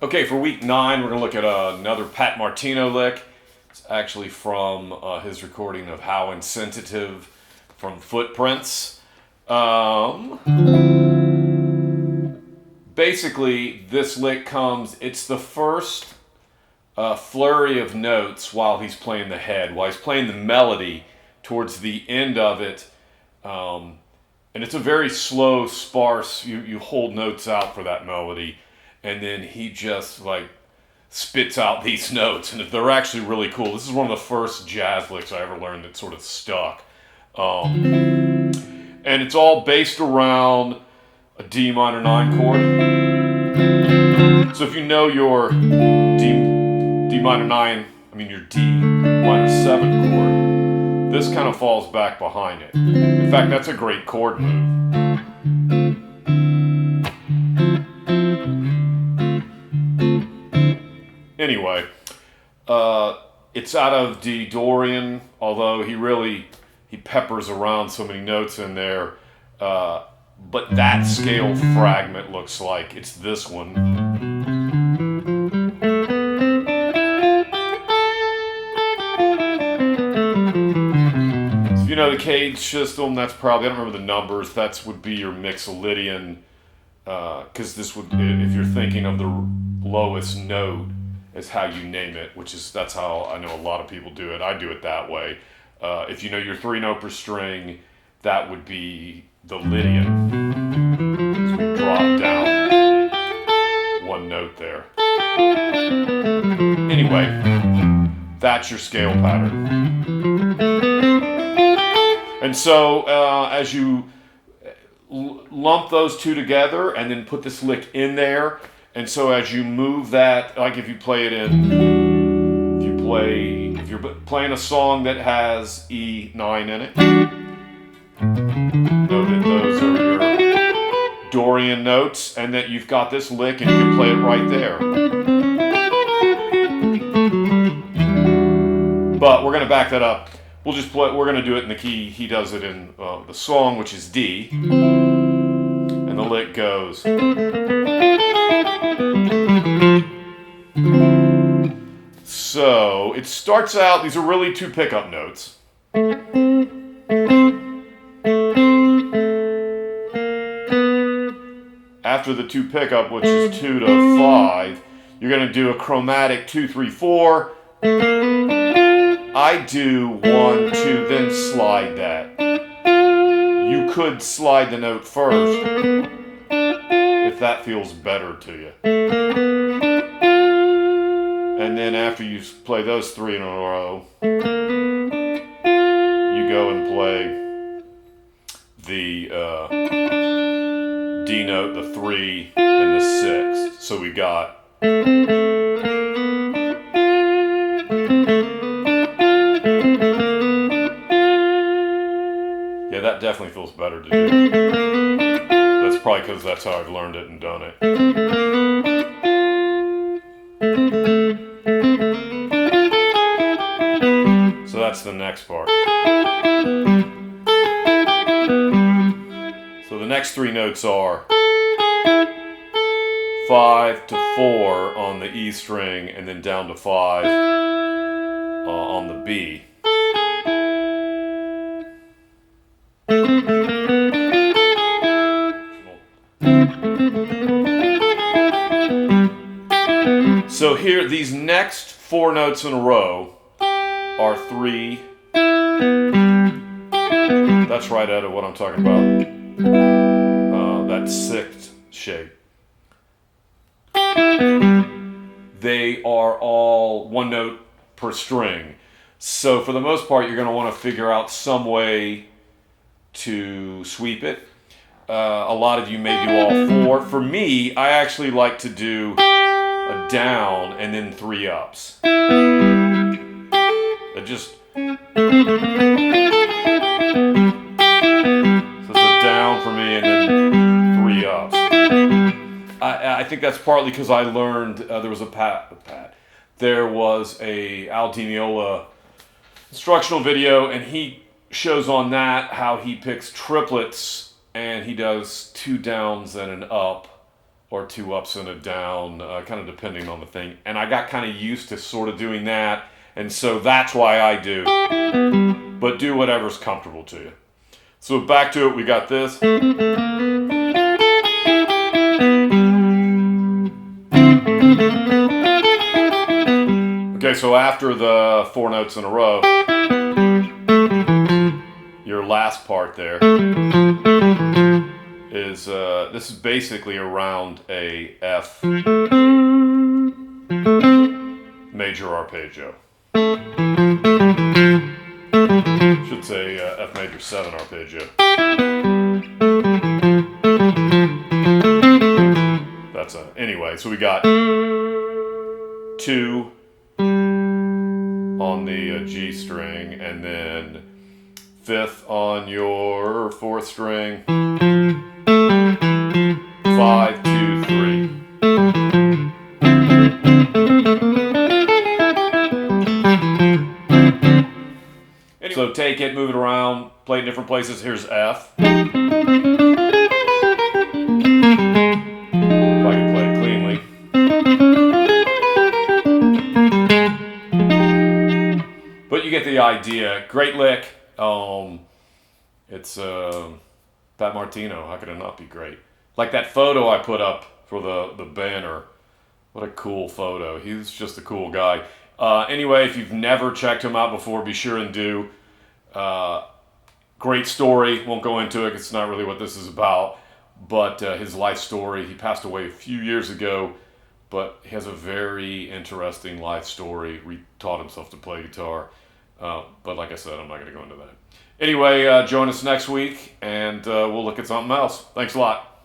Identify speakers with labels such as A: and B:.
A: Okay, for week 9, we're going to look at another Pat Martino lick. It's actually from his recording of How Insensitive from Footprints. Basically, this lick comes, it's the first flurry of notes while he's playing the head, while he's playing the melody towards the end of it. And it's a very slow, sparse, you hold notes out for that melody. And then he just like spits out these notes, and they're actually really cool. This is one of the first jazz licks I ever learned that sort of stuck. And it's all based around a D minor 9 chord. So if you know your D minor 9, your D minor 7 chord, this kind of falls back behind it. In fact, that's a great chord move. Anyway, it's out of D Dorian, although he peppers around so many notes in there. But that scale fragment looks like it's this one. So if you know the cage system, that's probably, I don't remember the numbers, that would be your Mixolydian, because this would, if you're thinking of the lowest note, is how you name it, that's how I know a lot of people do it. I do it that way. If you know your 3 note per string, that would be the Lydian. So we drop down 1 note there. Anyway, that's your scale pattern. And so as you lump those two together and then put this lick in there, and so as you move that, like if you're playing a song that has E9 in it, know that those are your Dorian notes, and that you've got this lick and you can play it right there. But we're going to back that up. We're going to do it in the key he does it in the song, which is D, and the lick goes. So it starts out, these are really 2 pickup notes. After the 2 pickup, which is 2 to 5, you're going to do a chromatic 2, 3, 4. I do 1, 2, then slide that. You could slide the note first if that feels better to you. And then after you play those 3 in a row, you go and play the D note, the 3, and the 6. So we got yeah, that definitely feels better to do. That's probably because that's how I've learned it and done it. So that's the next part. So the next 3 notes are 5 to 4 on the E string, and then down to 5 on the B. So here, these next 4 notes in a row, R3. That's right out of what I'm talking about. That sixth shape. They are all one note per string. So for the most part, you're going to want to figure out some way to sweep it. A lot of you may do all four. For me, I actually like to do a down and then three ups. It just... So it's a down for me and then three ups. I think that's partly because I learned, there was there was a Al Di Meola instructional video, and he shows on that how he picks triplets and he does two downs and an up, or two ups and a down, kind of depending on the thing. And I got kind of used to sort of doing that, and so that's why I do. But do whatever's comfortable to you. So back to it, we got this. Okay, so after the four notes in a row, your last part there is, this is basically around a F major arpeggio. Should say F major 7 arpeggio. That's anyway, so we got 2 on the G string, and then 5th on your 4th string, 5, 2, 3. So take it, move it around, play it in different places. Here's F. If I can play it cleanly. But you get the idea. Great lick. It's Pat Martino. How could it not be great? Like that photo I put up for the banner. What a cool photo. He's just a cool guy. Anyway, if you've never checked him out before, be sure and do. Great story. Won't go into it. It's not really what this is about. But his life story. He passed away a few years ago. But he has a very interesting life story. He taught himself to play guitar. But like I said, I'm not going to go into that. Anyway, join us next week, and we'll look at something else. Thanks a lot.